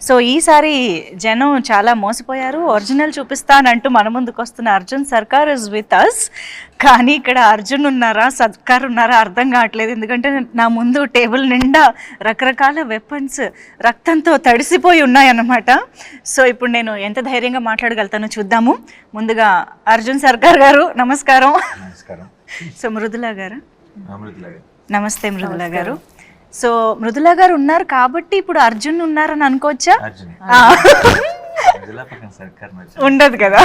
So ఈసారి జనం చాలా మోసపోయారు, ఒరిజినల్ చూపిస్తానంటూ మన ముందుకు వస్తున్న అర్జున్ సర్కార్ ఇస్ విత్ అస్. కానీ ఇక్కడ అర్జున్ ఉన్నారా సర్కార్ ఉన్నారా అర్థం కావట్లేదు, ఎందుకంటే నా ముందు టేబుల్ నిండా రకరకాల వెపన్స్ రక్తంతో తడిసిపోయి ఉన్నాయన్నమాట. సో ఇప్పుడు నేను ఎంత ధైర్యంగా మాట్లాడగలుగుతానో చూద్దాము. ముందుగా అర్జున్ సర్కార్ గారు నమస్కారం. సో మృదులా గారు నమస్తే. మృదులా గారు, సో మృదులా గారు ఉన్నారు కాబట్టి ఇప్పుడు అర్జున్ ఉన్నారని అనుకోవచ్చా? ఉండదు కదా,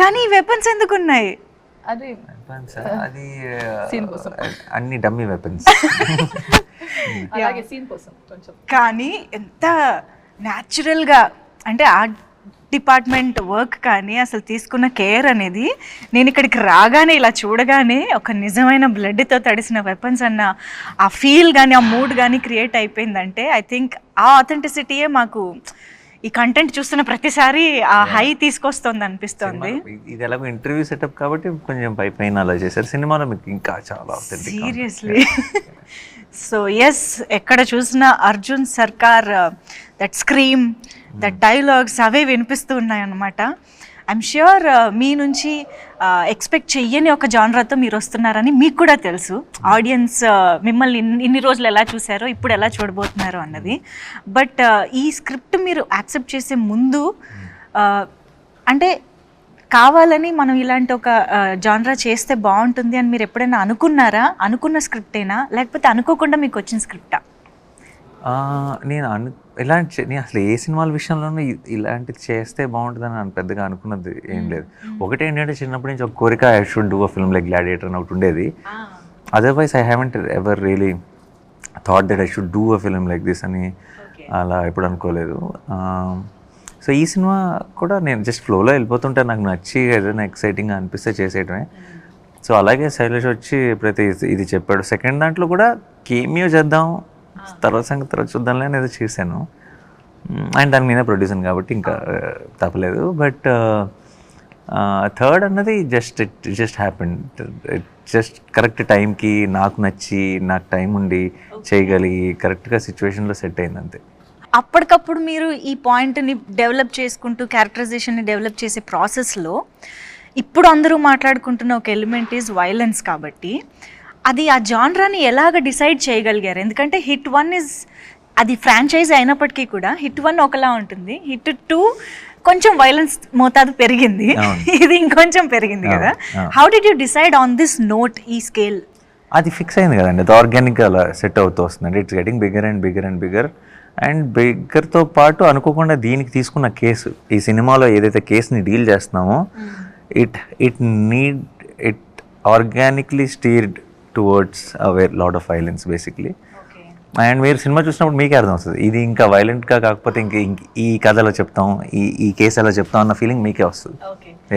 కానీ వెపన్స్ ఎందుకు ఉన్నాయి? అది అన్ని డమ్మీ వెపన్స్. కానీ ఎంత న్యాచురల్ గా అంటే ఆర్ట్ డిపార్ట్మెంట్ వర్క్ కానీ అసలు తీసుకున్న కేర్ అనేది, నేను ఇక్కడికి రాగానే ఇలా చూడగానే ఒక నిజమైన బ్లడ్తో తడిసిన వెపన్స్ అన్న ఆ ఫీల్ కానీ ఆ మూడ్ కానీ క్రియేట్ అయిపోయిందంటే ఐ థింక్ ఆ ఆథెంటిసిటీయే మాకు ఈ కంటెంట్ చూస్తున్న ప్రతిసారి ఆ హై తీసుకొస్తుంది అనిపిస్తుంది. ఇది ఎలాగో ఇంటర్వ్యూ సెటప్ కాబట్టి కొంచెం పైన అలా చేశారు, సినిమాలో మీకు ఇంకా చాలా సీరియస్లీ. సో ఎస్, ఎక్కడ చూసినా అర్జున్ సర్కార్ దట్ స్క్రీమ్, దట్ డైలాగ్స్ అవే వినిపిస్తూ ఉన్నాయన్నమాట. ఐఎమ్ ష్యూర్ మీ నుంచి ఎక్స్పెక్ట్ చెయ్యని ఒక జానరాతో మీరు వస్తున్నారని మీకు కూడా తెలుసు. ఆడియన్స్ మిమ్మల్ని ఇన్ని రోజులు ఎలా చూసారో ఇప్పుడు ఎలా చూడబోతున్నారో అన్నది. బట్ ఈ స్క్రిప్ట్ మీరు యాక్సెప్ట్ చేసే ముందు అంటే కావాలని మనం ఇలాంటి ఒక జానరా చేస్తే బాగుంటుంది అని మీరు ఎప్పుడైనా అనుకున్నారా? అనుకున్న స్క్రిప్టేనా లేకపోతే అనుకోకుండా మీకు వచ్చిన స్క్రిప్టా? నేను నేను అసలు ఏ సినిమాల విషయంలోనూ ఇలాంటిది చేస్తే బాగుంటుందని నేను పెద్దగా అనుకున్నది ఏం లేదు. ఒకటి ఏంటంటే చిన్నప్పటి నుంచి ఒక కోరిక, I should do a film like gladiator అని ఒకటి ఉండేది. Otherwise I haven't ever really thought that I should do a film like this అని అలా ఎప్పుడు అనుకోలేదు. సో ఈ సినిమా కూడా నేను జస్ట్ ఫ్లోలో వెళ్ళిపోతుంటే నాకు నచ్చి ఏదైనా ఎక్సైటింగ్గా అనిపిస్తే చేసేయటమే. సో అలాగే శైలేష్ వచ్చి ప్రతి ఇది చెప్పాడు. సెకండ్ దాంట్లో కూడా కేమియో చేద్దాం, తర్వాత సంగతి తర్వాత చూద్దాంలే అనేది చేశాను. అండ్ దానికి నేనే ప్రొడ్యూసర్ కాబట్టి ఇంకా తప్పలేదు. బట్ థర్డ్ అన్నది జస్ట్ హ్యాపెన్. జస్ట్ కరెక్ట్ టైంకి నాకు నచ్చి నాకు టైం ఉండి చేయగలిగి కరెక్ట్గా సిచ్యువేషన్లో సెట్ అయింది అంతే. అప్పటికప్పుడు మీరు ఈ పాయింట్ని డెవలప్ చేసుకుంటూ క్యారెక్టరైజేషన్ని డెవలప్ చేసే ప్రాసెస్లో ఇప్పుడు అందరూ మాట్లాడుకుంటున్న ఒక ఎలిమెంట్ ఈజ్ వైలెన్స్ కాబట్టి అది ఆ జానరాని ఎలాగ డిసైడ్ చేయగలిగారు? ఎందుకంటే హిట్ 1 ఇస్ అది ఫ్రాంచైజ్ అయినప్పటికీ కూడా హిట్ 1 ఒకలా ఉంటుంది, హిట్ 2 కొంచెం వైలెన్స్ మోతాదు పెరిగింది, ఇది ఇంకొంచెం పెరిగింది కదా. How did you decide on this note, ఈ స్కేల్? అది ఫిక్స్ అయింది కదండి, అది ఆర్గానిక్గా అలా సెట్ అవుతూ వస్తుందండి. It's getting bigger and bigger and bigger. And బిగ్గర్తో పాటు అనుకోకుండా దీనికి తీసుకున్న కేసు, ఈ సినిమాలో ఏదైతే కేసుని డీల్ చేస్తున్నామో it organically steered towards lot of violence basically. And మీరు సినిమా చూసినప్పుడు మీకే అర్థం వస్తుంది ఇది ఇంకా వైలెంట్గా కాకపోతే ఈ కథలో చెప్తాం, ఈ కేసు ఎలా చెప్తాం అన్న ఫీలింగ్ మీకే వస్తుంది.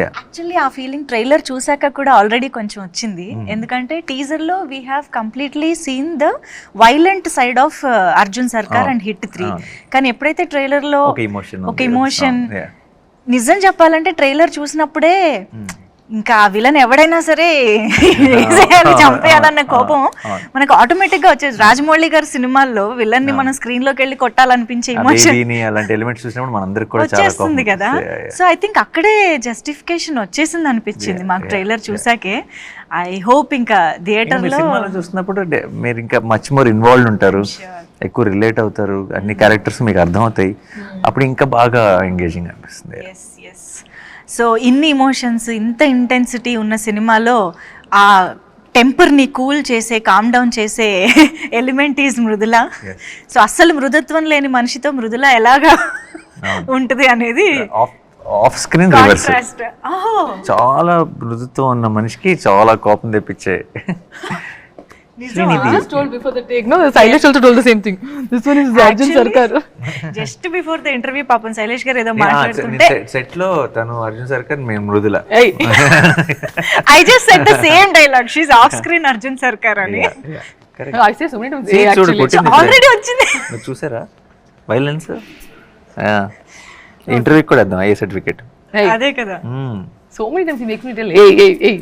యాక్చువల్లీ ఆ ఫీలింగ్ ట్రైలర్ చూసాక కూడా ఆల్రెడీ కొంచెం వచ్చింది. ఎందుకంటే టీజర్లో we have completely seen the violent side of Arjun Sarkar and hit 3. కానీ ఎప్పుడైతే ట్రైలర్లో ఒక ఇమోషన్, నిజం చెప్పాలంటే ట్రైలర్ చూసినప్పుడే ఇంకా విలన్ ఎవడైనా సరే చంపేయాలన్న కోపం మనకు ఆటోమేటిక్ గా వచ్చేది. రాజమౌళి గారి సినిమాల్లో విలన్ ని మనం స్క్రీన్ లోకి వెళ్ళి కొట్టాలనిపించే ఇమోషన్ వచ్చేస్తుంది కదా. సో ఐ థింక్ అక్కడే జస్టిఫికేషన్ వచ్చేసింది అనిపించింది మాకు ట్రైలర్ చూసాకే. ఐ హోప్ ఇంకా థియేటర్ లో చూసినప్పుడు మీరు ఇంకా మచ్ మోర్ ఇన్వాల్వ్ ఉంటారు, ఎక్కువ రిలేట్ అవుతారు, అన్ని క్యారెక్టర్స్ మీకు అర్థం అవుతాయి, అప్పుడు ఇంకా బాగా ఎంగేజింగ్ అనిపిస్తుంది. సో ఇన్ని ఇమోషన్స్, ఇంత ఇంటెన్సిటీ ఉన్న సినిమాలో ఆ టెంపర్ని కూల్ చేసే, కామ్ డౌన్ చేసే ఎలిమెంట్ ఈజ్ మృదుల. సో అస్సలు మృదుత్వం లేని మనిషితో మృదుల ఎలాగా ఉంటుంది అనేది ఆఫ్ స్క్రీన్ రివర్స్. చాలా మృదుత్వం ఉన్న మనిషికి చాలా కోపం తెప్పించే. Just told before the take, no, Sailesh also told the same thing. This one is Arjun Sarkar. Just before the interview, పాపం శైలేష్ గారు ఏదో మాట్లాడుతుంటే సెట్ లో తను అర్జున్ సర్కార్, మేము Mrudula. I just said the same dialogue. She's off screen Arjun Sarkar అని. I say so many times. Actually, already వచ్చింది. చూసారా వైలెన్స్? ఇంటర్వ్యూ కూడా ఇద్దాం ఐఏ సర్టిఫికేట్. అదే కదా. So many times he makes me tell, hey.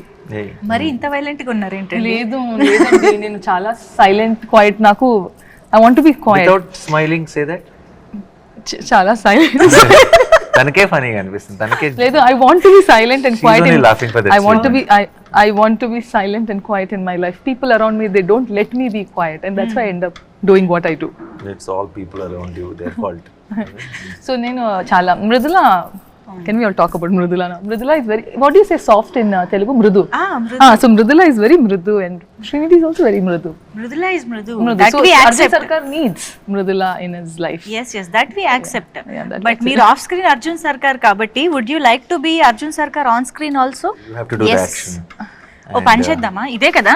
మరి ఇంత వైలెంట్ గా ఉన్నారు ఏంటి? లేదండి, నేను చాలా సైలెంట్, క్వైట్. నాకు I want to be quiet. Without smiling, say that. చాలా సైలెంట్. తనకే ఫనీగా అనిపిస్తుంది, తనకే లేదు, I want to be silent and She's quiet. only laughing for that I want scene. to be I want to be silent and quiet in my life. People around me, they don't let me be quiet, and that's why I end up doing what I do. It's all people around you, their fault. So నేను చాలా Mrudula. Can we all talk about Mridula now? Mridula is very, what do you say, soft in Telugu? Mrudu. So Mridula is very mrudu and Srinidhi is also very mrudu. Mridula is mrudu. Mrudu. That So we Arjun accept. Sarkar needs Mridula in his life. Yes, that we accept. Yeah, that But మీరు off screen Arjun Sarkar కాబట్టి would you like to be Arjun Sarkar on screen also? You have to do the Yes. action. ఓ పని చేద్దామా, ఇదే కదా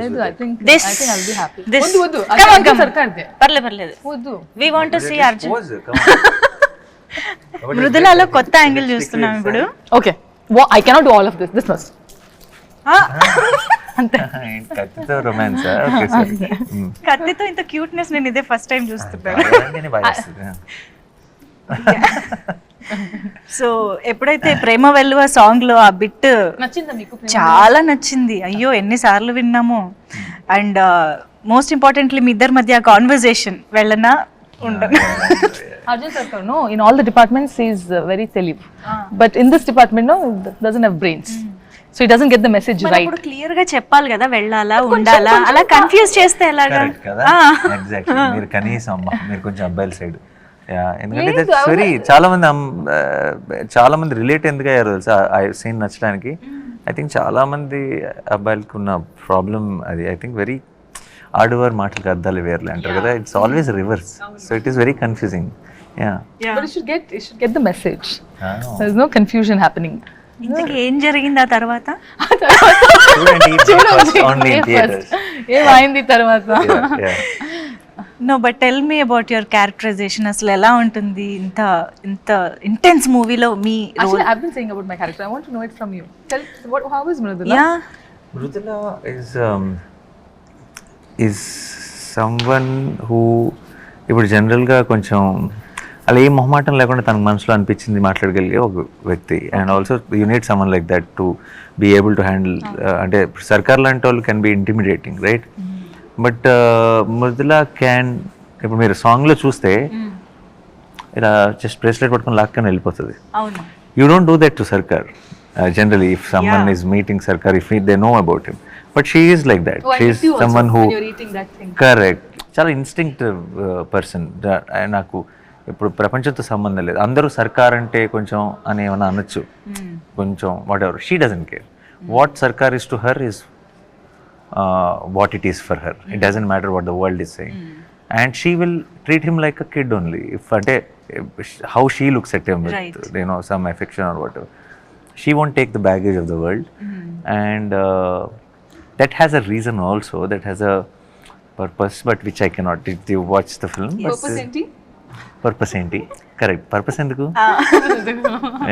లేదు, I think This- I'll be happy. this- వద్దు Come on, Arjun come on. Sarkar they. పర్లేదు వద్దు. we want to see Arjun. Pose, come on. మృదులలో కొత్త యాంగిల్ చూస్తున్నాం ఇప్పుడు. Okay. I cannot do all of this. This must. కత్తితో romance. Okay సరే. కత్తితో ఇంత క్యూట్నెస్ నేను ఇదే ఫస్ట్ టైం చూస్తున్నాను. సో ఎప్పుడైతే ప్రేమ వెల్లువ సాంగ్ లో ఆ బిట్ నచ్చిందా మీకు? చాలా నచ్చింది. అయ్యో ఎన్నిసార్లు విన్నాము. అండ్ మోస్ట్ ఇంపార్టెంట్లీ మీ ఇద్దరి మధ్య కాన్వర్జేషన్ వెళ్ళనా ఉండను. Arjun Sarkar, no, in all the departments he is very telib. But in this department, no, doesn't have brains. So he doesn't get the message right. ఇప్పుడు క్లియర్ గా చెప్పాలి కదా, వెళ్ళాలా ఉండాలా, అలా కన్ఫ్యూజ్ చేస్తే ఎలాగా? కరెక్ట్ కదా, ఎగ్జాక్ట్లీ. మీరు కనీసం అమ్మా మీరు కొంచెం అబ్బాయిల సైడ్. ఎందుకంటే దట్స్ వెరీ చాలా మంది రిలేట్ ఎందుకు అయ్యారు తెలుసా ఆ సీన్ నచ్చడానికి. ఐ థింక్ చాలా మంది అబ్బాయిలకు ఉన్న ప్రాబ్లం అది. ఐ థింక్ వెరీ ఆడవారు మాటలకు అర్థాలు వేర్లే అంటారు కదా, it's always reverse. So it is very confusing. But you should get the message. There's no confusion happening. ఇంతకీ ఏం జరిగింది ఆ తర్వాత? ఏమైంది తర్వాత? No but tell me about your characterization. అసలు ఎలా ఉంటుంది ఇంత ఇంటెన్స్ మూవీలో మీ role? Actually, I've been saying about my character. I want to know it from you. How is Mridula? Yeah Mridula is someone who ఇప్పుడు జనరల్గా కొంచెం అలా ఏ మొహమాటం లేకుండా తన మనసులో అనిపించింది మాట్లాడగలిగే ఒక వ్యక్తి. And also you need someone like that to be able to handle. అంటే సర్కార్ లాంటి వాళ్ళు can be intimidating, right? But Mridula can, ఇప్పుడు మీరు సాంగ్లో చూస్తే ఇలా జస్ట్ బ్రేస్లెట్ పట్టుకొని లాక్కని వెళ్ళిపోతుంది. అవును. You don't do that to Sarkar generally. If someone is meeting Sarkar, if they know about him, but she is like that. She is someone who, correct, చాలా ఇన్స్టింక్టివ్ పర్సన్. నాకు ఇప్పుడు ప్రపంచంతో సంబంధం లేదు, అందరూ సర్కార్ అంటే కొంచెం అని ఏమైనా అనొచ్చు, కొంచెం whatever. She doesn't care. What Sarkar is to her is what it is for her. It doesn't matter what the world is saying. And she will treat him like a kid only. If అంటే how she looks at him with some affection or whatever. She won't take the baggage of the world. And that has a reason also, that has a purpose, but which I cannot. Did you watch the film? Purpose enti? Purpose enti? Correct. Purpose enduku?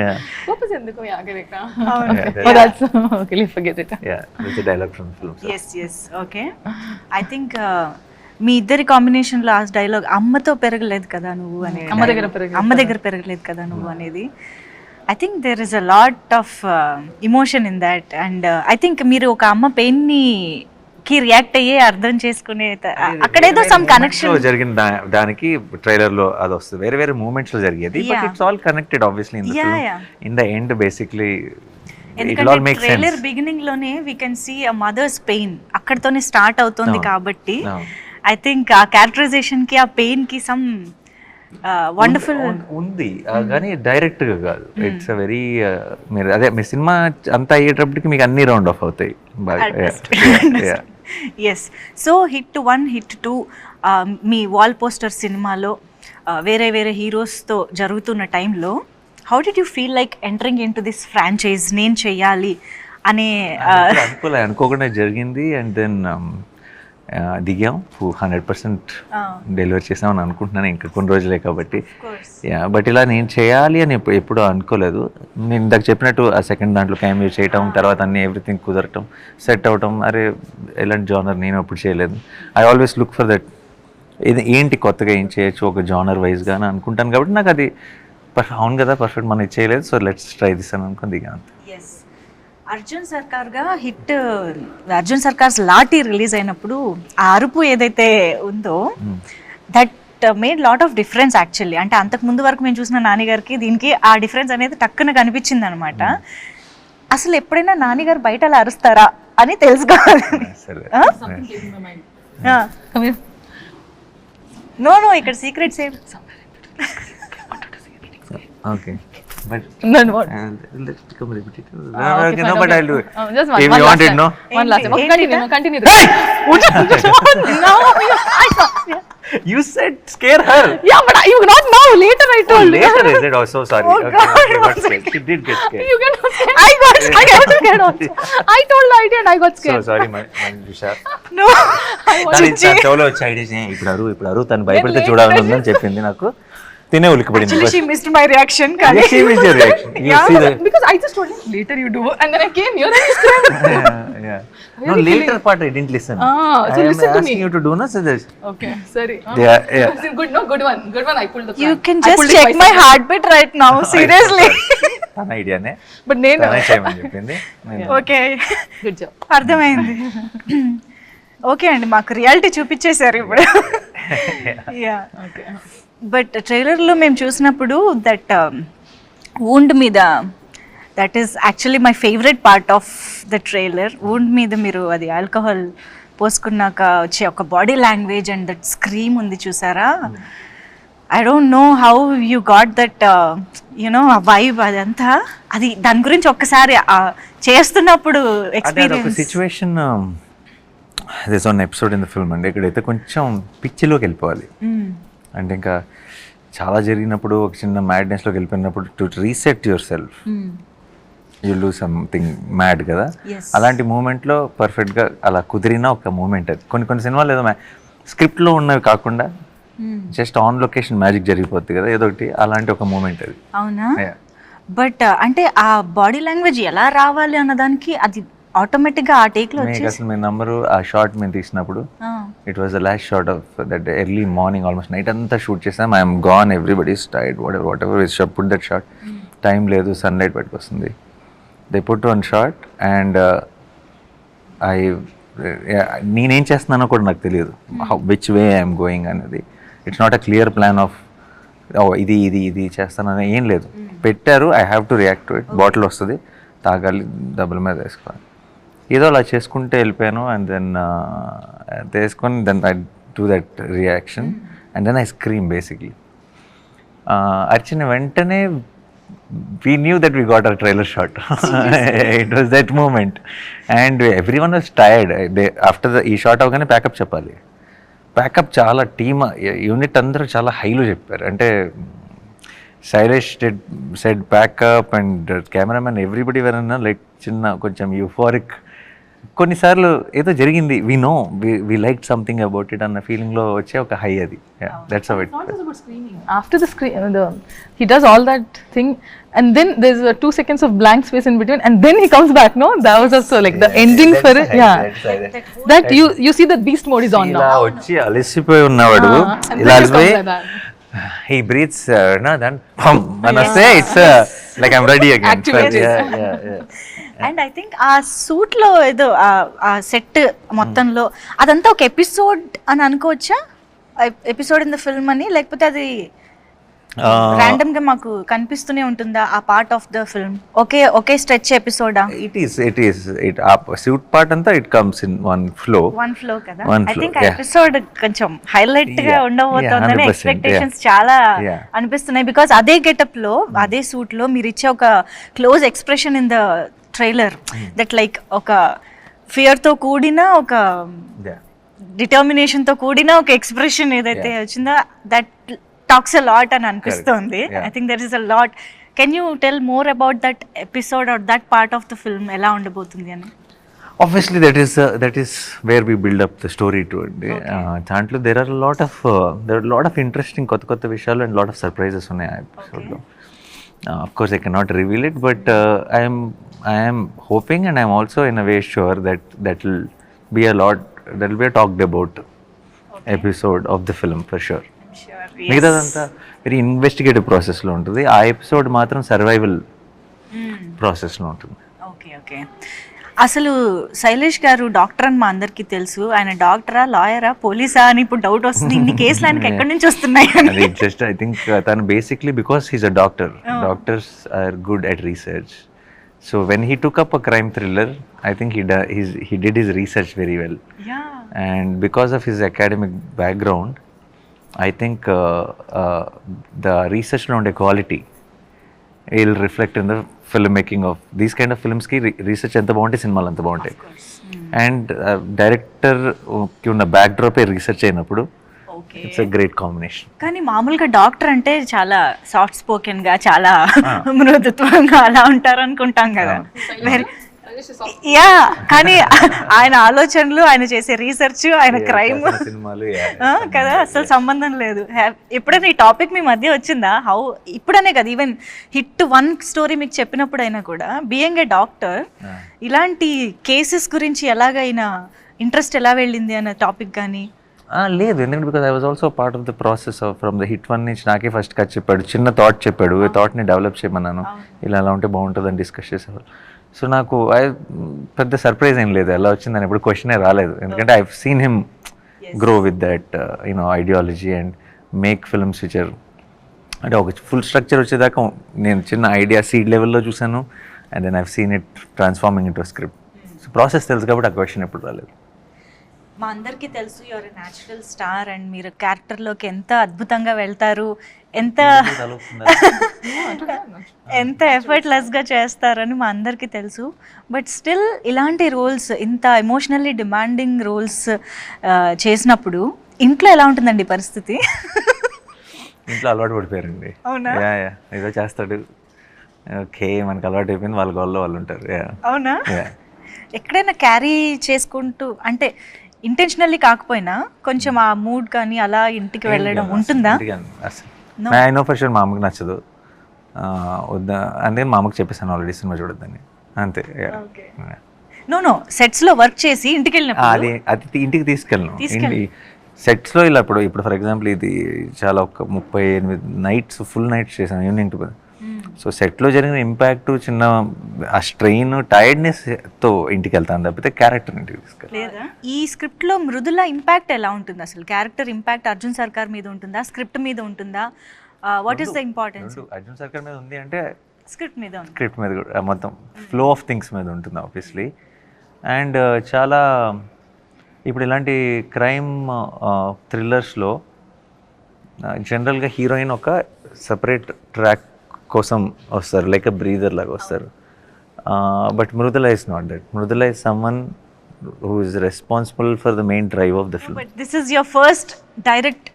Yeah. Purpose enduku? Yeah, correct. Yeah, Oh, that's okay. Let's forget it. yeah, that's a dialogue from the film. So. Yes okay. I think మీ ఇద్దరి combination లో ఆ dialogue, అమ్మతో పెరగలేదు కదా నువ్వు అనే, అమ్మ దగ్గర పెరగలేదు కదా నువ్వు అనేది. I think there is a lot of emotion in that. And I think మీరు ఒక అమ్మ పెయిన్ కి రియాక్ట్ అయ్యే అర్థం చేసుకునే అక్కడేదో సమ్ కనెక్షన్ జరిగిన దానికి ట్రైలర్ లో అది వస్తుంది. వేరే వేరే మూమెంట్స్ లో జరిగేది, but it's all connected obviously in the film. In the end basically it all makes sense. Trailer beginning లోనే we can see a mother's pain అక్కడతోనే స్టార్ట్ అవుతుంది. కాబట్టి ఐ థింక్ ఆ క్యారెక్టరైజేషన్ కి, ఆ పెయిన్ కి సమ్ వండర్ఫుల్ ఉంది, కానీ డైరెక్ట్ గా కాదు. ఇట్స్ అ వెరీ, మీరు అదే మీ సినిమా అంతా అయ్యేటప్పటికి మీకు అన్ని రౌండ్ ఆఫ్ అవుతాయి బాగా. ఎస్. సో హిట్ 1, హిట్ 2, మీ వాల్ పోస్టర్ సినిమాలో వేరే వేరే హీరోస్తో జరుగుతున్న టైంలో how did you feel like entering in to this franchise? నేను చెయ్యాలి అనే అనుకోకుండా జరిగింది. అండ్ దెన్ దిగాం, 100% డెలివరీ చేసామని అనుకుంటున్నాను. ఇంకా కొన్ని రోజులే కాబట్టి. బట్ ఇలా నేను చేయాలి అని ఎప్పుడూ అనుకోలేదు. నేను ఇందాక చెప్పినట్టు ఆ సెకండ్ దాంట్లో క్యామియో చేయటం, తర్వాత అన్ని ఎవ్రీథింగ్ కుదరటం, సెట్ అవటం, అరే ఎలాంటి జానర్ నేను అప్పుడు చేయలేదు. I always look for that, ఇది ఏంటి కొత్తగా ఏం చేయొచ్చు ఒక జానర్ వైజ్గా అని అనుకుంటాను. కాబట్టి నాకు అది అవును కదా పర్ఫెక్ట్ మనం ఇది చేయలేదు, సో లెట్స్ ట్రై దిస్ అని అనుకుని దిగాను. అర్జున్ సర్కార్గా హిట్, అర్జున్ సర్కార్స్ లాఠీ రిలీజ్ అయినప్పుడు ఆ అరుపు ఏదైతే ఉందో, that made lot of difference actually. అంటే అంతకు ముందు వరకు మేము చూసిన నాని గారికి దీనికి ఆ డిఫరెన్స్ అనేది టక్కున కనిపించింది అనమాట. అసలు ఎప్పుడైనా నాని గారు బయట అలా అరుస్తారా అని తెలుసుకోవాలి. నో ఇక్కడ సీక్రెట్స్ ఏం. Okay. But Then what? let's become repetitive. Okay, No, fine, but okay. I'll do it. Just one If you last want it, time. no? One last time. Okay, continue. No, You said scare her. Yeah, but you not now. Later I Oh, told. later is it? Oh, so sorry. Oh, Okay, God, okay, got scared. She did get scared. You get scared. I got scared also. I told the idea and I got So scared. sorry, Manjusha. no. తను చెవులో వచ్చి idea ఇప్పుడు అరువు తను భయపడితే చూడాలని ఉందని చెప్పింది నాకు. తినే ఉలికిపడింది. Actually, she missed my reaction. Yeah, she missed your reaction. You see the Because I just told him later you do, and then I came here and you screamed. yeah. No, later part I didn't listen. So I am listen to asking me. you to do, no? So this. Okay, sorry. Yeah. Good, no, good one. I pulled the plan. You can I just pulled it check my myself. heartbeat right now. Seriously. తన ఐడియానే But నేను. తనే చేయమని చెప్పింది. Okay. Good job. అర్థమైంది. Okay అండి, మాకు reality చూపించేశారు ఇప్పుడు. Yeah. Okay. But ట్రైలర్లో మేము చూసినప్పుడు దట్ వూండ్ మీద, that is actually my favourite part of the trailer. Wound మీద మీరు అది ఆల్కహాల్ పోసుకున్నాక వచ్చే ఒక body language and that scream ఉంది చూసారా. I don't know how you got that you know ఆ వైబ్ అదంతా. అది దాని గురించి ఒక్కసారి చేస్తున్నప్పుడు అదే ఒక experience. Situation this one episode in the film అండి. ఇక్కడైతే కొంచెం పిచ్చిలోకి వెళ్ళిపోవాలి. అంటే ఇంకా చాలా జరిగినప్పుడు ఒక చిన్న మ్యాడ్నెస్లోకి వెళ్ళిపోయినప్పుడు to reset your self you do something mad కదా. అలాంటి మూమెంట్లో పర్ఫెక్ట్గా అలా కుదిరిన ఒక మూమెంట్ అది. కొన్ని సినిమాలు ఏదో స్క్రిప్ట్లో ఉన్నవి కాకుండా జస్ట్ ఆన్ లొకేషన్ మ్యాజిక్ జరిగిపోద్ది కదా ఏదో ఒకటి, అలాంటి ఒక మూమెంట్ అది. అవునా? బట్ అంటే ఆ బాడీ లాంగ్వేజ్ ఎలా రావాలి అన్నదానికి అది ఆటోమేటిక్గా ఆ టేక్లో మీకు అసలు మీ నంబరు ఆ షార్ట్ మేము తీసినప్పుడు it was the last short of that early morning, almost night అంతా షూట్ చేసాం. I'm gone, everybody is tired, what ever put that short. Time లేదు, సన్లైట్ బయటకు వస్తుంది. They put one short and నేనేం చేస్తున్నానో కూడా నాకు తెలియదు, విచ్ వే ఐఎమ్ గోయింగ్ అనేది. It's not a clear plan of ఇది చేస్తానని ఏం లేదు. పెట్టారు, I have to react to it. Bottle వస్తుంది, తాగాలి, డబ్బుల మీద వేసుకోవాలి, ఏదో అలా చేసుకుంటే వెళ్ళిపోయాను. అండ్ దెన్ వేసుకొని then I do that reaction and then I scream basically. అర్చిన వెంటనే we knew that we got our trailer shot. It was that moment and everyone was tired. After the shot avagane backup cheppali. Backup చాలా team unit అందరూ చాలా హైలో చెప్పారు. అంటే Sailesh said backup and cameraman everybody were like చిన్న కొంచెం euphoric. కొన్నిసార్లు ఏదో జరిగింది, we know we like something about it అన్న ఫీలింగ్లో వచ్చే ఒక హై అది. That's how it. Not just about screaming. After the screen, he does all that thing, and then there's 2 seconds of blank space in between, and then he comes back. No, that was also like the ending for it. Yeah, that you see that beast mode is on now. ఇలా వచ్చి అలసిపోయి ఉన్నవాడు And ఇలా then he comes అలసిపోయి like that. he breathes then when I say it's like I'm ready again. Activated. Yeah. And I think ఆ సూట్లో ఏదో ఆ set మొత్తంలో అదంతా ఒక ఎపిసోడ్ అని అనుకోవచ్చా? ఎపిసోడ్ ఇన్ ద ఫిల్మ్ అని, లేకపోతే అది ర్యాండమ్ గా మాకు కనిపిస్తూనే ఉంటుందా ఆ పార్ట్ ఆఫ్ ద ఫిల్మ్? ఒకే స్ట్రెచ్ ఎపిసోడా? It is suit part anta it comes in one flow కదా. One ఐ flow, థింక్ ఆ ఎపిసోడ్ కొంచెం హైలైట్ గా Yeah. ఉండబోతోందని 100%, ఎక్స్పెక్టేషన్స్ చాలా Yeah. అనిపిస్తున్నాయి. బికాస్ అదే గెటప్ లో అదే సూట్ లో మీరు ఇచ్చే ఒక close expression in the trailer that like ఒక ఫియర్ తో కూడిన ఒక డిటర్మినేషన్ తో కూడిన ఒక ఎక్స్ప్రెషన్ ఏదైతే వచ్చిందో దట్ టాక్స్ అ లాట్ అని అనిపిస్తుంది. Yeah. I think there is a lot. Can you tell more about that episode or that part of the film ఎలా ఉండబోతుంది అని? obviously that is where we build up the story to it. దాంట్లో there are a lot of interesting కొత్త విషయాలు and lot of surprises ఉన్నాయి ఆ ఎపిసోడ్లో. Of course I cannot reveal it, but I am hoping and I am also in a way sure that will be a talked about episode of the film for sure. మిగతాదంతా very investigative ప్రాసెస్లో ఉంటుంది. ఆ episode మాత్రం survival ప్రాసెస్లో ఉంటుంది. Okay అసలు శైలేష్ గారు doctor అని మా అందరికీ తెలుసు. ఆయన డాక్టరా, లాయరా, పోలీసా అని ఇప్పుడు డౌట్ వస్తుంది. ఇన్ని కేసులు ఆయనకి ఎక్కడి నుంచి వస్తున్నాయి అని. అది జస్ట్ ఐ థింక్ తను basically because he's a doctor. Doctors are good at research. So when he took up a crime thriller, I think he did his research very well. Yeah. And because of his academic background, I think the research lo unde quality will reflect in the filmmaking of these kind of films ki research enta bagunte cinemalu anta baguntayi. And director ki unna backdrop e research ayinappudu it's a great combination. కానీ మామూలుగా doctor అంటే చాలా soft spoken గా, చాలా మృదుత్వంగా అలా ఉంటారు అనుకుంటాం కదా. యా, కానీ ఆయన ఆలోచనలు, ఆయన చేసే రీసెర్చ్, ఆయన క్రైమ్ సినిమాలు కదా, అసలు సంబంధం లేదు. ఎప్పుడైనా ఈ టాపిక్ మీ మధ్య వచ్చిందా? ఇప్పుడనే కదా, ఈవెన్ హిట్ 1 స్టోరీ మీకు చెప్పినప్పుడైనా కూడా, బీయింగ్ ఏ డాక్టర్ ఇలాంటి కేసెస్ గురించి ఎలాగైనా ఇంట్రెస్ట్ ఎలా వెళ్ళింది అన్న టాపిక్ కానీ? లేదు, ఎందుకంటే because I was also part of the process of from the hit 1 నుంచి నాకే ఫస్ట్ కట్ చెప్పాడు, చిన్న థాట్ చెప్పాడు, ఈ థాట్ని డెవలప్ చేయమన్నాను, ఇలా అలా ఉంటే బాగుంటుందని డిస్కస్ చేసేవాళ్ళు. సో నాకు పెద్ద సర్ప్రైజ్ ఏం లేదు ఎలా వచ్చిందని, ఎప్పుడు క్వశ్చనే రాలేదు, ఎందుకంటే I seen him grow with that you know ideology and make films which are, అంటే ఒక ఫుల్ స్ట్రక్చర్ వచ్చేదాకా నేను చిన్న ఐడియా సీడ్ లెవెల్లో చూసాను, and then I seen it transforming into script. So process తెలుసు కాబట్టి ఆ క్వశ్చన్ ఎప్పుడు రాలేదు. మా అందరికీ తెలుసు యువర్ న్యాచురల్ స్టార్ అండ్ మీరు క్యారెక్టర్లోకి ఎంత అద్భుతంగా వెళ్తారు, ఎంత ఎఫర్ట్లెస్గా చేస్తారని మా అందరికీ తెలుసు. బట్ స్టిల్ ఇలాంటి రోల్స్, ఇంత ఎమోషనల్లీ డిమాండింగ్ రోల్స్ చేసినప్పుడు ఇంట్లో ఎలా ఉంటుందండి పరిస్థితి? ఇంట్లో అలవాటు పడిపోయారండి. అవునా? ఏదో చేస్తాడు, ఓకే మనకు అలవాటు అయిపోయింది, వాళ్ళ గోల్లో వాళ్ళు ఉంటారు. అవునా? ఎక్కడైనా క్యారీ చేసుకుంటూ, అంటే ఇంటెన్షనల్లీ కాకపోయినా కొంచెం ఆ మూడ్ కానీ అలా ఇంటికి వెళ్ళడం ఉంటుందా? ఐ నో ఫర్ షూర్ మా అమ్మకి నచ్చదు, వద్దా అంటే మా అమ్మకి చెప్పేసాను ఆల్రెడీ సినిమా చూడొద్దని, అంతే. నో సెట్స్లో వర్క్ చేసి ఇంటికి వెళ్ళినప్పుడు అది ఇంటికి తీసుకెళ్ళను. సెట్స్లో ఇలా ఇప్పుడు ఫర్ ఎగ్జాంపుల్ ఇది చాలా ఒక 38 నైట్స్ ఫుల్ నైట్స్ చేశాను ఈవినింగ్ టు. సో సెట్లో జరిగిన ఇంపాక్ట్, చిన్న ఆ స్ట్రెయిన్, టైర్డ్నెస్తో ఇంటికి వెళ్తాను తప్పితే క్యారెక్టర్ ఇంటికి తీసుకెళ్ళి. ఈ స్క్రిప్ట్లో మృదుల ఇంపాక్ట్ ఎలా ఉంటుంది అసలు? క్యారెక్టర్ ఇంపాక్ట్ అర్జున్ సర్కార్ మీద ఉంటుందా, స్క్రిప్ట్ మీద ఉంటుందా? What is the importance? Arjun సర్కార్ మీద ఉంది అంటే స్క్రిప్ట్ మీద కూడా మొత్తం ఫ్లో ఆఫ్ థింగ్స్ మీద ఉంటుంది ఆబ్వియస్లీ. అండ్ చాలా ఇప్పుడు ఇలాంటి క్రైమ్ థ్రిల్లర్స్లో జనరల్గా హీరోయిన్ ఒక సపరేట్ ట్రాక్ కోసం వస్తారు, లైక్ బ్రీదర్ లాగా వస్తారు. But Mrudula is not that. Mrudula is someone who is responsible for the main drive of the film. But this is your first direct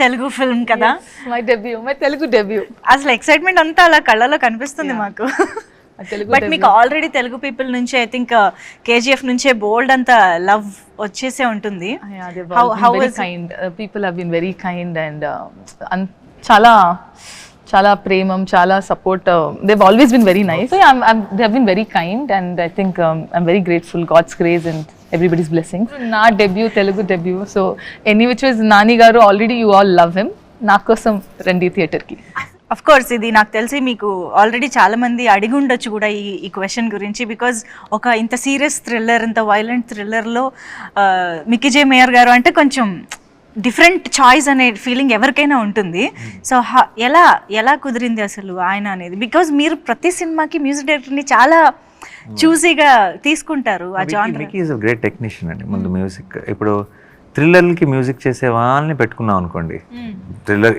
Telugu film కదా? My Telugu debut. అసలు excitement అంతా అలా కళ్ళలో కనిపిస్తుంది మాకు. బట్ మీకు ఆల్రెడీ తెలుగు పీపుల్ నుంచి ఐ థింక్ KGF నుంచే బోల్డ్ అంత లవ్ వచ్చేసే ఉంటుంది. People have been very kind and చాలా ప్రేమం, చాలా support. They have always been very nice. They have been very kind and I think I'm very grateful. God's grace and everybody's blessings. నా debut, Telugu debut. So any which was Nani garu, already you all love him. నా కోసం రండి థియేటర్కి. Of course ఇది నాకు తెలిసి మీకు already చాలా మంది అడిగి ఉండొచ్చు కూడా ఈ క్వశ్చన్ గురించి. బికాజ్ ఒక ఇంత సీరియస్ థ్రిల్లర్, ఇంత వైలెంట్ థ్రిల్లర్లో మిక్కీ జే మేయర్ గారు అంటే కొంచెం డిఫరెంట్ చాయిస్ అనే ఫీలింగ్ ఎవరికైనా ఉంటుంది. సో ఎలా కుదిరింది అసలు ఆయన అనేది? బికాజ్ మీరు ప్రతి సినిమాకి మ్యూజిక్ డైరెక్టర్ని చాలా చూసీగా తీసుకుంటారు. ఆ genre. Mickey is a great technician అండి. ముందు మ్యూజిక్, ఇప్పుడు థ్రిల్లర్కి మ్యూజిక్ చేసే వాళ్ళని పెట్టుకున్నాం అనుకోండి, థ్రిల్లర్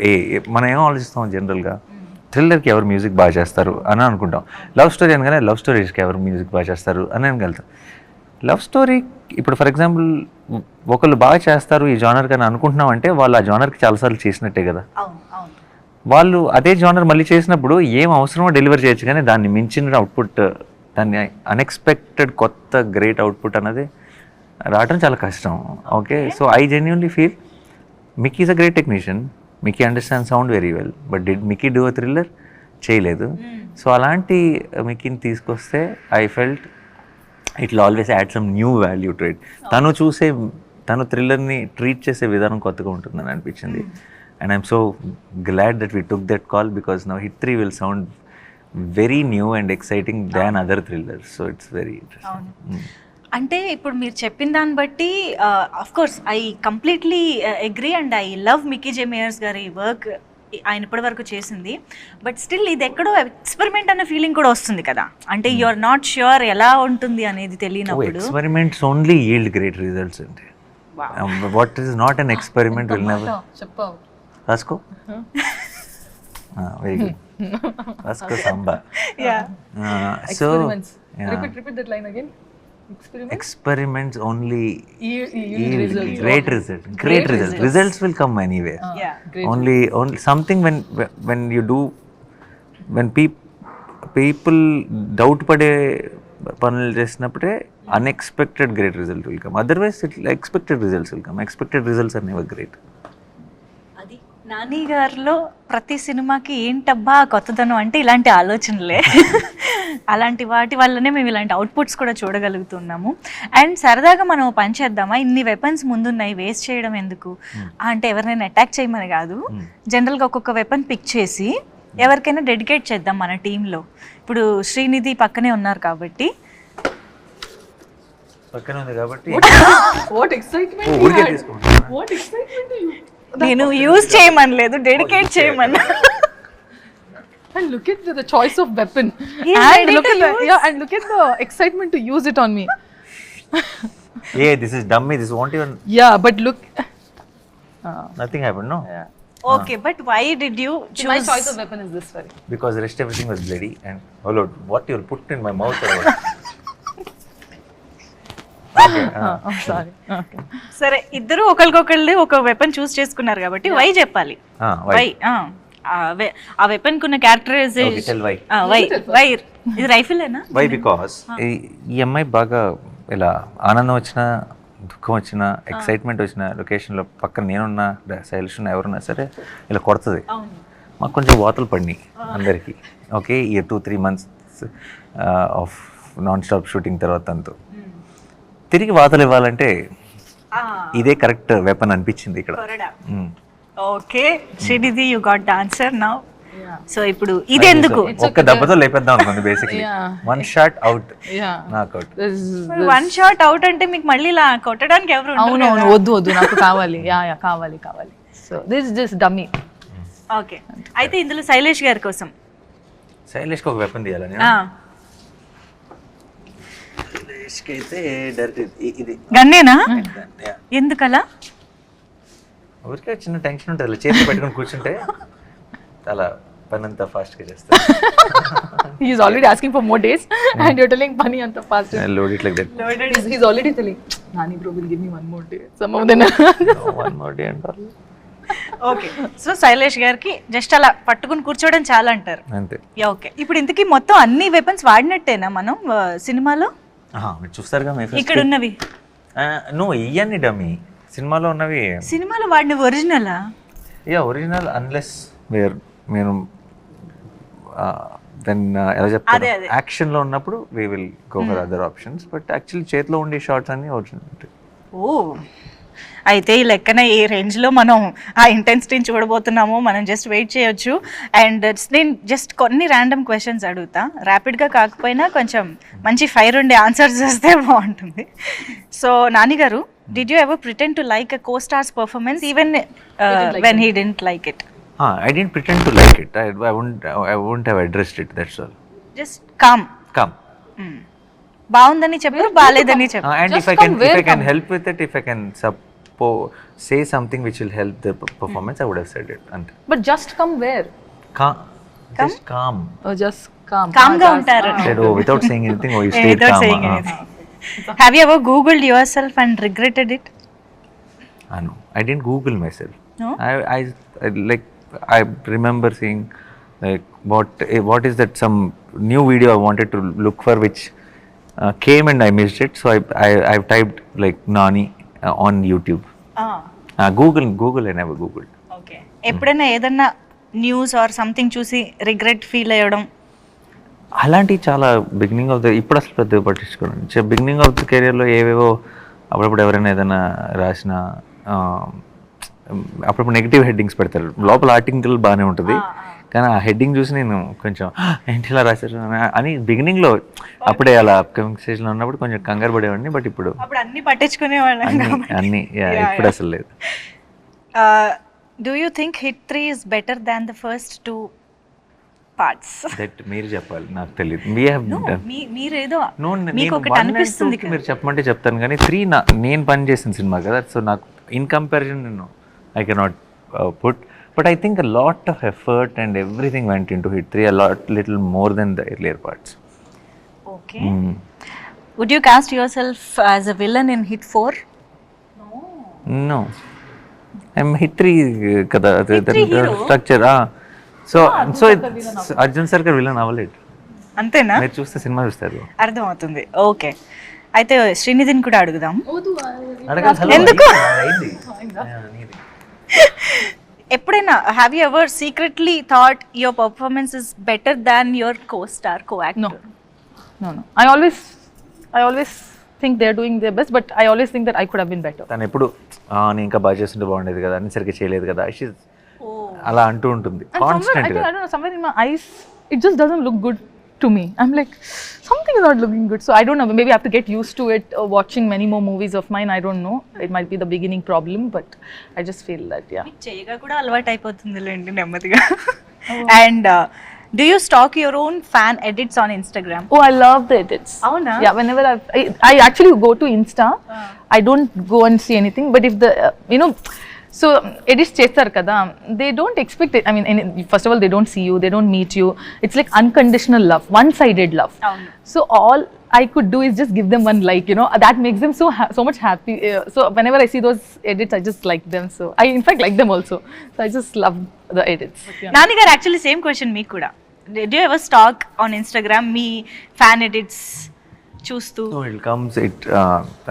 మనం ఏం ఆలోచిస్తాం జనరల్గా, థ్రిల్లర్కి ఎవరు మ్యూజిక్ బాగా చేస్తారు అని అనుకుంటాం. లవ్ స్టోరీ అనగానే లవ్ స్టోరీస్కి ఎవరు మ్యూజిక్ బాగా చేస్తారు అని అనగలుగుతాం. లవ్ స్టోరీ ఇప్పుడు ఫర్ ఎగ్జాంపుల్ ఒకళ్ళు బాగా చేస్తారు ఈ జానర్ అని అనుకుంటున్నాం అంటే వాళ్ళు ఆ జానర్కి చాలాసార్లు చేసినట్టే కదా. వాళ్ళు అదే జానర్ మళ్ళీ చేసినప్పుడు ఏం అవసరమో డెలివర్ చేయొచ్చు, కానీ దాన్ని మించిన అవుట్పుట్, దాన్ని అన్ఎక్స్పెక్టెడ్ కొత్త గ్రేట్ అవుట్పుట్ అన్నది రావడం చాలా కష్టం. Okay, so I genuinely feel Mickey is a great technician. Mickey understand sound very well, but did Mickey do a thriller? చేయలేదు. సో అలాంటి మిక్కీని తీసుకొస్తే I felt it will always add some new value to it. తను థ్రిల్లర్ని treat చేసే విధానం కొత్తగా ఉంటుందని అనిపించింది. And I'm so glad that we took that call, because now hit 3 will sound very new and exciting than other thrillers, so it's very interesting. అంటే ఇప్పుడు మీరు చెప్పిన దాన్ని బట్టి of course I completely agree and I love Mickey J Meyers గారి work, ఆయన ఇప్పటి వరకు చేసింది. బట్ స్టిల్ ఇది ఎక్కడో ఎక్స్పెరిమెంట్ అనే ఫీలింగ్ కూడా వస్తుంది కదా, అంటే యు ఆర్ నాట్ ష్యూర్ ఎలా ఉంటుంది అనేది తెలియనప్పుడు. Experiments only yield great results అండి. What is not an experiment will never. చెప్పావు రాసుకో. Very good. రాసుకో Samba. So repeat that line again. Experiments only Yield results. great results. Great results. Results will come anywhere. Only something when you do, when people doubt పడే పనులు చేసినప్పుడే unexpected great result will come. Otherwise expected results will come. Expected results are never great. అది నాని గారిలో ప్రతి సినిమాకి ఏంటబ్బా కొత్తదనం అంటే ఇలాంటి ఆలోచనలే. అలాంటి వాటి వల్లనే మేము ఇలాంటి అవుట్పుట్స్ కూడా చూడగలుగుతున్నాము. అండ్ సరదాగా మనం పని చేద్దామా, ఇన్ని వెపన్స్ ముందున్నాయి వేస్ట్ చేయడం ఎందుకు అంటే ఎవరినైనా అటాక్ చేయమని కాదు, జనరల్గా ఒక్కొక్క వెపన్ పిక్ చేసి ఎవరికైనా డెడికేట్ చేద్దాం మన టీంలో. ఇప్పుడు శ్రీనిధి పక్కనే ఉన్నారు కాబట్టి పక్కన ఉంది కాబట్టి What excitement you ఊరికే had. తీసుకుంటా. What excitement you. నేను యూజ్ చేయమనలేదు, డెడికేట్ చేయమన్నా. And look at the choice of weapon. He's And ready look to at the use. and look at the excitement to use it on me. Hey, this is dummy. This won't even. Yeah, but look. Nothing happened, no? Okay, but why did you My choose? choice of weapon is this very. Because rest everything was bloody and oh Lord, what you'll put in my mouth or what? Okay. I'm sorry. Okay. సరే, ఇద్దరు ఒకరికొకళ్ళు ఒక weapon చూస్ చేసుకున్నారు కాబట్టి why చెప్పాలి. Why? Why ఆ weapon కున్న characterization. Okay, tell why. Why ఇది రైఫిలేనా? Why? Because ఈ అమ్మాయి బాగా ఇలా ఆనందం వచ్చినా దుఃఖం వచ్చినా ఎక్సైట్మెంట్ వచ్చిన లొకేషన్లో పక్కన నేనున్నా శైలిష్ ఉన్నా ఎవరున్నా సరే ఇలా కొడుతుంది. మాకు కొంచెం వాతలు పడినాయి అందరికీ. ఓకే, ఈ 2-3 months of non stop shooting తర్వాత అంతా తిరిగి వాతలు ఇవ్వాలంటే ఇదే కరెక్ట్ వెపన్ అనిపించింది ఇక్కడ. Okay Srinidhi, you got the answer now. So ఇప్పుడు ఇది ఎందుకు? ఒక్క దెబ్బతో లేపేద్దాం అనుకుంది basically. One shot out, Yeah. నాక్ అవుట్. వన్ షాట్ అవుట్ అంటే మీకు మళ్ళీ ఇలా కొట్టడానికి ఎవరు ఉండరు అవును కదా? వద్దు నాకు కావాలి. యా కావాలి. So this just dummy. Okay, అయితే ఇందులో శైలేష్ గారి కోసం శైలేష్కి ఒక వెపన్ తీయాలని. శైలేష్కి అయితే డైరెక్ట్ ఇది గన్నేనా? ఎందుకలా? ఊరికే చిన్న టెన్షన్ ఉంటుంది, అలా చేతి పెట్టుకుని కూర్చుంటే అలా పని అంతా ఫాస్ట్గా చేస్తాను. He is already asking for more days and you're telling Pani anta fast. Load it like that. He's already telling, Nani bro will give me one more day. Some of them. No, one more day అంటారు. Okay, so Shailesh గారికి just అలా పట్టుకుని కూర్చోవడం చాలా అంటారు. అంతే. Okay, ఇప్పుడు ఇంతకీ మొత్తం అన్ని వెపన్స్ వాడినట్టేనా మనం సినిమాలో? మీరు చూస్తారుగా మీ ఇక్కడ ఉన్నవి నువ్వు ఇవన్నీ డమ్మీ. సినిమాలో ఉన్నవి సినిమాలో వాడిన ఒరిజినలా? ఒరిజినల్ అన్లెస్ మీరు దెన్ ఎలా చెప్తారు, యాక్షన్లో ఉన్నప్పుడు we will go for other options. But actually చేతిలో ఉండే షార్ట్స్ అన్ని ఒరిజినల్ ఉంటాయి. ఓ, అయితే ఈ లెక్కన ఏ రేంజ్లో మనం ఆ ఇంటెన్సిటీని చూడబోతున్నామో మనం జస్ట్ వెయిట్ చేయొచ్చు. అండ్ నేను జస్ట్ కొన్ని ర్యాండమ్ క్వశ్చన్స్ అడుగుతా, ర్యాపిడ్గా కాకపోయినా కొంచెం మంచి ఫైర్ ఉండే ఆన్సర్స్ వస్తే బాగుంటుంది. సో నాని గారు, did you ever pretend to like a co-star's performance even when he didn't like it? I didn't pretend to like it. I wouldn't have addressed it, that's all. Just calm. బాగుందని చెప్పారు, బాలేదని చెప్పారు. And if I can help with it, if I can say something which will help the performance, I would have said it. And But just come where? just calm. Oh, just calm. Calm గా ఉంటారు. Said, without saying anything, you stayed Without calm. saying anything. Have you ever Googled yourself and regretted it? No, I didn't Google myself. No? I remember seeing like what is that some new video I wanted to look for which came and I missed it, so I've typed like Nani on YouTube. Google I never Googled. Okay. ఎప్పుడైనా ఏదన్నా news or something చూసి regret feel అయ్యడం? అలాంటివి చాలా beginning of the, ఇప్పుడు అసలు పెద్దగా పట్టించుకోండి. Beginning of the కెరియర్లో ఏవేవో అప్పుడప్పుడు ఎవరైనా ఏదైనా రాసిన అప్పుడప్పుడు నెగిటివ్ హెడ్డింగ్స్ పెడతారు, లోపల ఆర్టికల్ బాగానే ఉంటుంది కానీ ఆ హెడ్డింగ్ చూసి నేను కొంచెం ఏంటి ఇలా రాశారు అని బిగినింగ్లో అప్పుడే అలా అప్కమింగ్ స్టేజ్లో ఉన్నప్పుడు కొంచెం కంగారు పడేవాడిని. బట్ ఇప్పుడు అప్పుడు అన్ని పట్టించుకునేవాళ్ళం. అన్ని ఇప్పుడు అసలు లేదు. Do you think hit 3 is better than the first 2 parts? That మీరు చెప్పాలి, నాకు తెలియదు. మీరేదో మీకు ఒకటి అనిపిస్తుంది. మీరు చెప్పమంటే చెప్తాను, కానీ 3 నేను పని చేసిన సినిమా కదా, సో నాకు ఇన్ కంపారిజన్ నేను I cannot put. But I think a lot of effort and everything went into Hit 3, a lot little more then the earlier parts. Okay. Would you cast yourself as a villain in Hit 4? No, I'm Hit 3 కదా structure. So Arjun సర్కార్ villain అవ్వలేదు. అంతేనా? మీరు చూస్తే cinema చూస్తారు, అర్థమవుతుంది. Okay, అయితే శ్రీనిధిని కూడా అడుగుదాం. ఎందుకు ఎప్పుడైనా have you ever secretly thought your performance is better than your co-star, co-actor? No. I always think they're doing their best, but I always think that I could have been better. తను ఎప్పుడు నేను ఇంకా బాగా చేస్తుంటే బాగుండేది కదా, అన్ని సరిగ్గా చేయలేదు కదా, అలా అంటూ ఉంటుంది కాన్స్టెంట్ గా. I don't know, somewhere in my eyes it just doesn't look good to me. I'm like, something is not looking good. So I don't know, maybe I have to get used to it, watching many more movies of mine. I don't know, it might be the beginning problem, but I just feel that చేయగా కూడా అలవాటు అయిపోతుందిలేండి నెమ్మదిగా. And do you stalk your own fan edits on Instagram? Oh, I love the edits. Avuna? Yeah, whenever I actually go to Insta, I don't go and see anything, but if the so edits chestar kada, they don't expect it. I mean, first of all, they don't see you, they don't meet you. It's like unconditional love, one-sided love. So all I could do is just give them one like, that makes them so much happy. So whenever I see those edits, I just like them. So I in fact like them also. So I just love the edits. Nani garu, actually same question meeku kuda. Do you ever stalk on Instagram me fan edits చూస్తూ? So it comes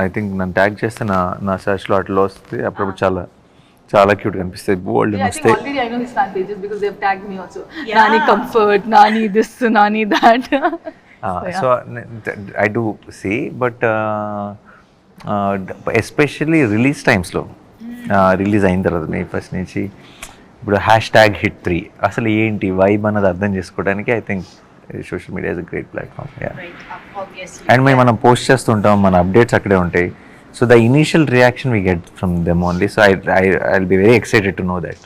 I think నన్ను tag చేస్తే నా సర్చ్లో అట్లా వస్తుంది. అప్పుడప్పుడు చాలా cute కనిపిస్తాయి, బోల్డ్ వస్తాయి. Already I know his fan pages because they have tagged me also. Nani comfort, Nani this, Nani that. So I do see, but especially release టైమ్స్లో రిలీజ్ అయిన తర్వాత నేను ఫస్ట్ నుంచి ఇప్పుడు #HIT3 అసలు ఏంటి వైబ్ అన్నది అర్థం చేసుకోవడానికి I think social media is a great platform. And మనం పోస్ట్ చేస్తుంటాం, మన అప్డేట్స్ అక్కడే ఉంటాయి. So the initial reaction we get from them only. So I'll be very excited to know that.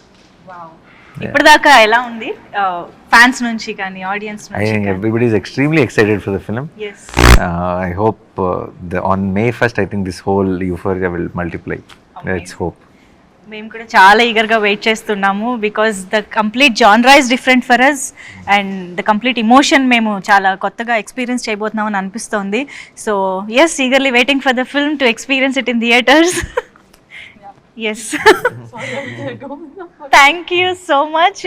ఇప్పుడు దాకా ఎలా ఉంది ఫ్యాన్స్ నుంచి కానీ ఆడియన్స్ నుంచి? I think everybody is extremely excited for the film. Yes. I hope on May 1st, I think this whole euphoria will multiply. Let's hope. మేము కూడా చాలా ఈగర్గా వెయిట్ చేస్తున్నాము, because the complete genre is different for us and the complete emotion మేము చాలా కొత్తగా experience చేయబోతున్నాం అని అనిపిస్తోంది. So yes, eagerly waiting for the film to experience it in theatres. Yes. Thank you so much,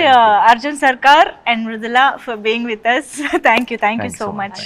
Arjun Sarkar and Mridula, for being with us. Thank you so much.